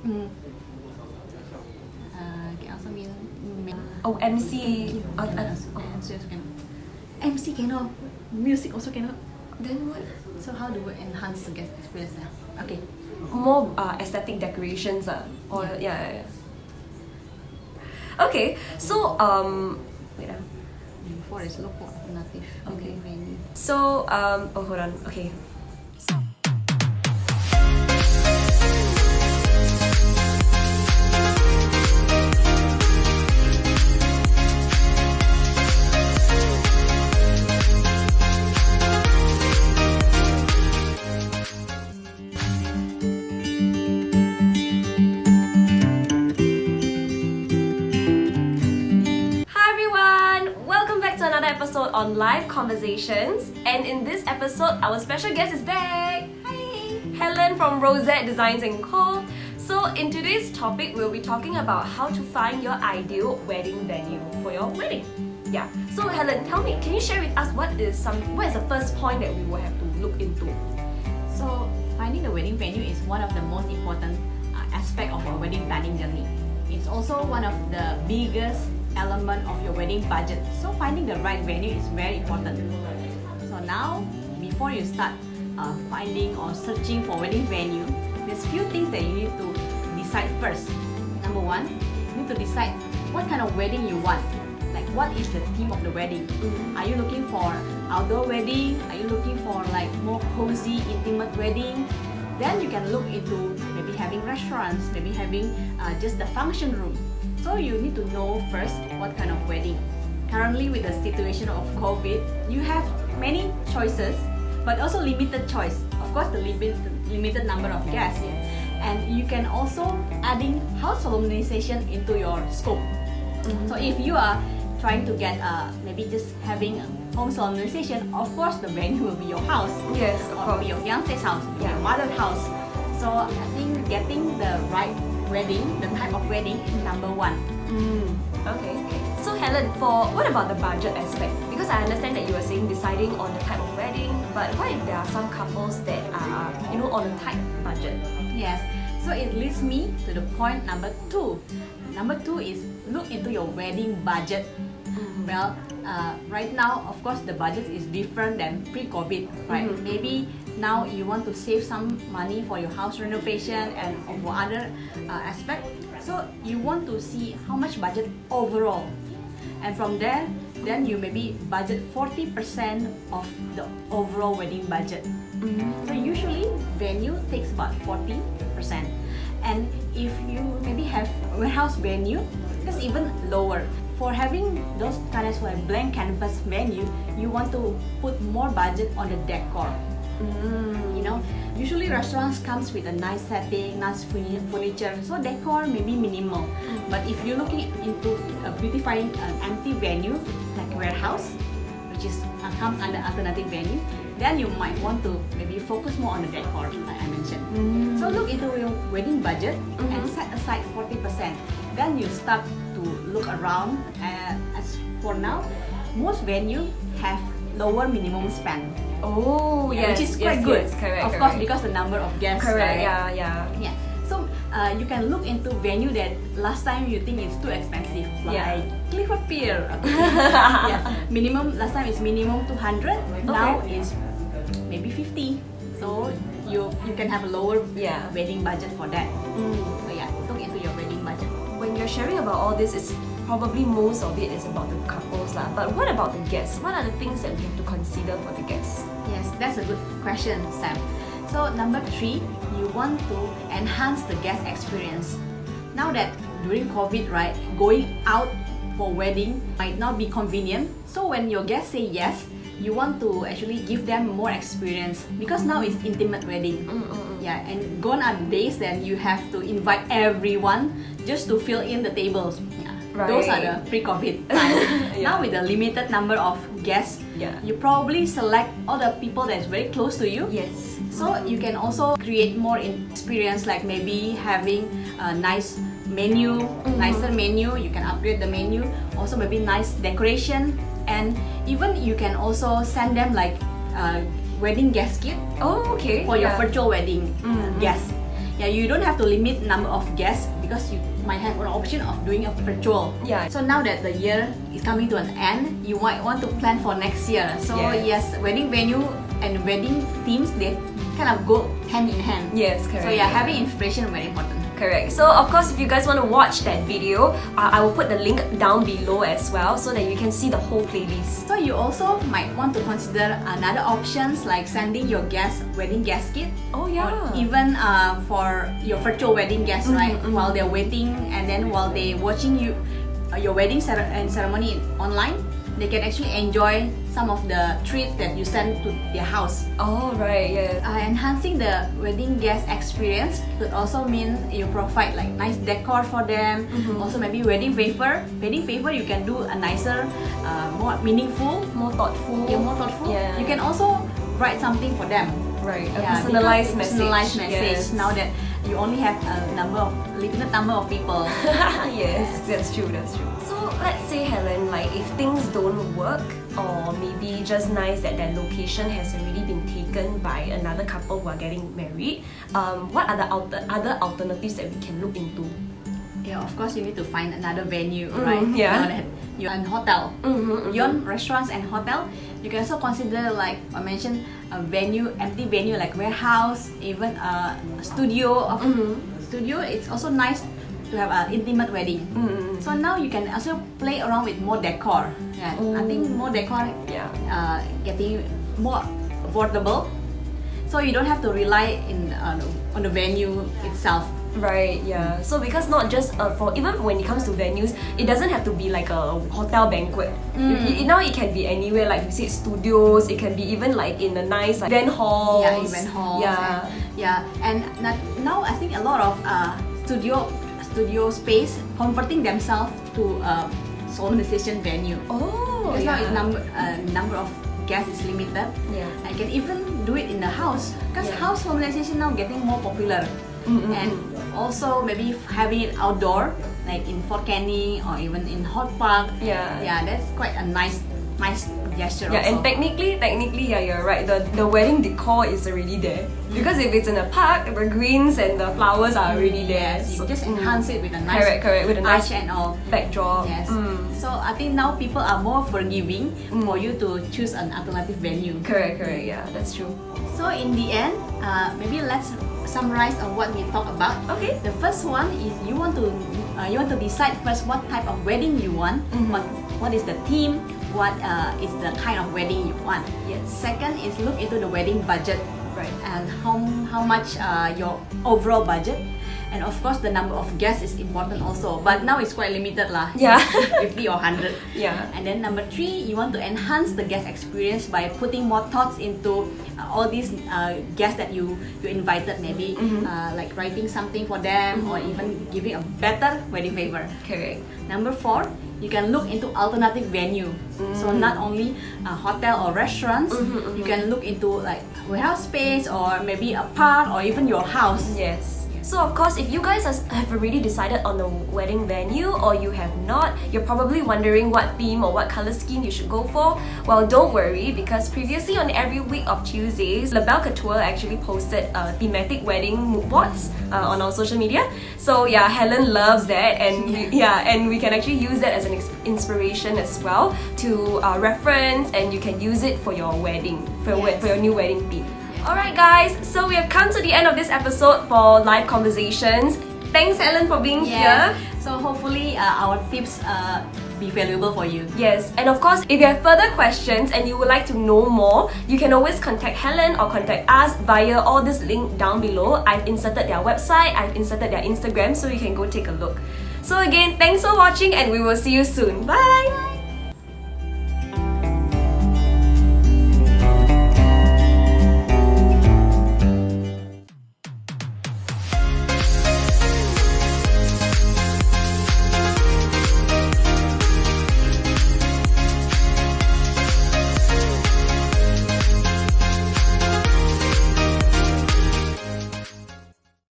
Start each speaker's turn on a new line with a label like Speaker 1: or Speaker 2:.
Speaker 1: Can also mean
Speaker 2: MC.
Speaker 1: MC cannot. Music also cannot.
Speaker 2: Then what?
Speaker 1: So how do we enhance the guest experience now? Okay.
Speaker 2: More aesthetic decorations or yeah. Okay, so wait
Speaker 1: Before is local alternative.
Speaker 2: Okay.
Speaker 1: Venue.
Speaker 2: So hold on. Okay. Episode on live conversations, and in this episode our special guest is back. Hi, Hellen from Rosette Designs Co. So in today's topic we'll be talking about how to find your ideal wedding venue for your wedding. Yeah. So Hellen, tell me, can you share with us what is the first point that we will have to look into?
Speaker 1: So finding the wedding venue is one of the most important aspect of your wedding planning journey. It's also one of the biggest element of your wedding budget. So finding the right venue is very important. So now, before you start finding or searching for wedding venue, there's few things that you need to decide first. Number one, you need to decide what kind of wedding you want. Like what is the theme of the wedding? Are you looking for outdoor wedding? Are you looking for like more cozy, intimate wedding? Then you can look into maybe having restaurants, maybe having just the function room. So you need to know first what kind of wedding. Currently with the situation of COVID, you have many choices, but also limited choice. Of course, the limited number of guests.
Speaker 2: Yes.
Speaker 1: And you can also adding house solemnization into your scope. So if you are trying to get maybe just having home solemnization, of course the venue will be your house.
Speaker 2: Yes, of course.
Speaker 1: Or your fiance's house,
Speaker 2: Yeah.
Speaker 1: your mother's house. So I think getting the right wedding, the type of wedding is number one.
Speaker 2: Okay. So Hellen, what about the budget aspect? Because I understand that you were saying deciding on the type of wedding, but what if there are some couples that are, on a tight budget?
Speaker 1: Yes. So it leads me to the point number two. Number two is look into your wedding budget. Well, right now, of course, the budget is different than pre-COVID, right? Maybe now you want to save some money for your house renovation and for other aspect. So you want to see how much budget overall. And from there, then you maybe budget 40% of the overall wedding budget. So usually, venue takes about 40%. And if you maybe have warehouse venue, that's even lower. For having those kind of like blank canvas venue, you want to put more budget on the decor. Usually restaurants comes with a nice setting, nice furniture, so decor may be minimal. But if you're looking into beautifying an empty venue like a warehouse, which is comes under alternative venue, then you might want to maybe focus more on the decor, like I mentioned. So look into your wedding budget and set aside 40%. Then you start to look around. As for now, most venues have lower minimum spend.
Speaker 2: Oh, yes,
Speaker 1: which is quite good.
Speaker 2: Yes, correct,
Speaker 1: of course, because the number of guests.
Speaker 2: Correct.
Speaker 1: Right?
Speaker 2: Yeah.
Speaker 1: So you can look into venue that last time you think it's too expensive, like Clifford Pier. Minimum last time is minimum 200. Now is maybe 50. So you can have a lower wedding budget for that. So look into your wedding budget.
Speaker 2: When you're sharing about all this, it's probably most of it is about the couples lah. But what about the guests? What are the things that we have to consider for the guests?
Speaker 1: Yes, that's a good question, Sam. So number 3, you want to enhance the guest experience. Now that during COVID, right, going out for wedding might not be convenient. So when your guests say yes, you want to actually give them more experience because now it's intimate wedding. And gone are the days that you have to invite everyone just to fill in the tables.
Speaker 2: Right.
Speaker 1: Those are the pre-COVID time. Now with a limited number of guests, you probably select all the people that's very close to you.
Speaker 2: Yes.
Speaker 1: So you can also create more experience, like maybe having a nice menu, nicer menu. You can upgrade the menu. Also maybe nice decoration, and even you can also send them like wedding guest kit.
Speaker 2: Oh, okay.
Speaker 1: For your virtual wedding guests. Yeah, you don't have to limit number of guests because you might have an option of doing a virtual.
Speaker 2: Yeah.
Speaker 1: So now that the year is coming to an end, you might want to plan for next year. So yes, wedding venue and wedding themes, they kind of go hand in hand.
Speaker 2: Yes, correct.
Speaker 1: So yeah, having inspiration is very important.
Speaker 2: Correct. So of course, if you guys want to watch that video, I will put the link down below as well so that you can see the whole playlist.
Speaker 1: So you also might want to consider another options like sending your guests wedding guest kit.
Speaker 2: Oh yeah.
Speaker 1: Or even for your virtual wedding guests, right? While they're waiting and then while they watching you your wedding ceremony online, they can actually enjoy some of the treats that you send to their house.
Speaker 2: Oh right, yeah.
Speaker 1: Enhancing the wedding guest experience could also mean you provide like nice decor for them. Also maybe wedding favor. Wedding favor, you can do a nicer, more meaningful,
Speaker 2: More thoughtful.
Speaker 1: yeah, more thoughtful.
Speaker 2: Yeah.
Speaker 1: You can also write something for them.
Speaker 2: Right, a
Speaker 1: Yeah,
Speaker 2: personalized
Speaker 1: because
Speaker 2: message.
Speaker 1: Personalized message.
Speaker 2: Yes.
Speaker 1: Now that you only have limited number of people.
Speaker 2: Yes, that's true, that's true. So let's say, Helen, like if things don't work, or maybe just nice that their location has already been taken by another couple who are getting married, what are the other alternatives that we can look into?
Speaker 1: Yeah, of course you need to find another venue, right?
Speaker 2: yeah.
Speaker 1: Now that you're in hotel, beyond restaurants and hotel, you can also consider, like I mentioned, a venue, empty venue like warehouse, even a studio. Studio, it's also nice to have an intimate wedding. So now you can also play around with more decor. Yeah, I think more decor, getting more affordable. So you don't have to rely on the venue itself.
Speaker 2: Right, yeah. So because not just for even when it comes to venues, it doesn't have to be like a hotel banquet. Now it can be anywhere, like you said, studios. It can be even like in a nice like event halls.
Speaker 1: Yeah, event halls. And now I think a lot of studio space converting themselves to a solemnization venue.
Speaker 2: Oh,
Speaker 1: Because now number of guests is limited.
Speaker 2: Yeah.
Speaker 1: I can even do it in the house because house solemnization now getting more popular. And also maybe having it outdoor, like in Fort Canning or even in Hot Park. Yeah, that's quite a nice gesture.
Speaker 2: Yeah,
Speaker 1: also.
Speaker 2: and technically, yeah, you're right. The wedding decor is already there because if it's in a park, the greens and the flowers are already there.
Speaker 1: Yes, you just enhance it with a nice
Speaker 2: correct, with a nice
Speaker 1: arch and all.
Speaker 2: backdrop.
Speaker 1: Yes. So I think now people are more forgiving for you to choose an alternative venue.
Speaker 2: Correct, yeah, that's true.
Speaker 1: So in the end, maybe let's summarize on what we talked about.
Speaker 2: Okay.
Speaker 1: The first one is you want to decide first what type of wedding you want. What is the theme? What is the kind of wedding you want?
Speaker 2: Yes.
Speaker 1: Second is look into the wedding budget.
Speaker 2: Right.
Speaker 1: And how much your overall budget. And of course, the number of guests is important also. But now it's quite limited lah.
Speaker 2: Yeah.
Speaker 1: 50 or 100.
Speaker 2: Yeah.
Speaker 1: And then number 3, you want to enhance the guest experience by putting more thoughts into all these guests that you invited. Maybe like writing something for them or even giving a better wedding favor.
Speaker 2: Correct.
Speaker 1: Number 4, you can look into alternative venue. So not only a hotel or restaurants, you can look into like warehouse space or maybe a park or even your house.
Speaker 2: Yes. So of course, if you guys have already decided on the wedding venue or you have not, you're probably wondering what theme or what color scheme you should go for. Well, don't worry, because previously on every week of Tuesdays, Labelle Couture actually posted thematic wedding mood boards on our social media. So yeah, Helen loves that, and and we can actually use that as an inspiration as well to reference, and you can use it for your wedding, for your new wedding theme. Alright guys, so we have come to the end of this episode for Live Conversations. Thanks Helen for being here.
Speaker 1: So hopefully our tips be valuable for you.
Speaker 2: Yes, and of course, if you have further questions and you would like to know more, you can always contact Helen or contact us via all this link down below. I've inserted their website, I've inserted their Instagram, so you can go take a look. So again, thanks for watching and we will see you soon. Bye!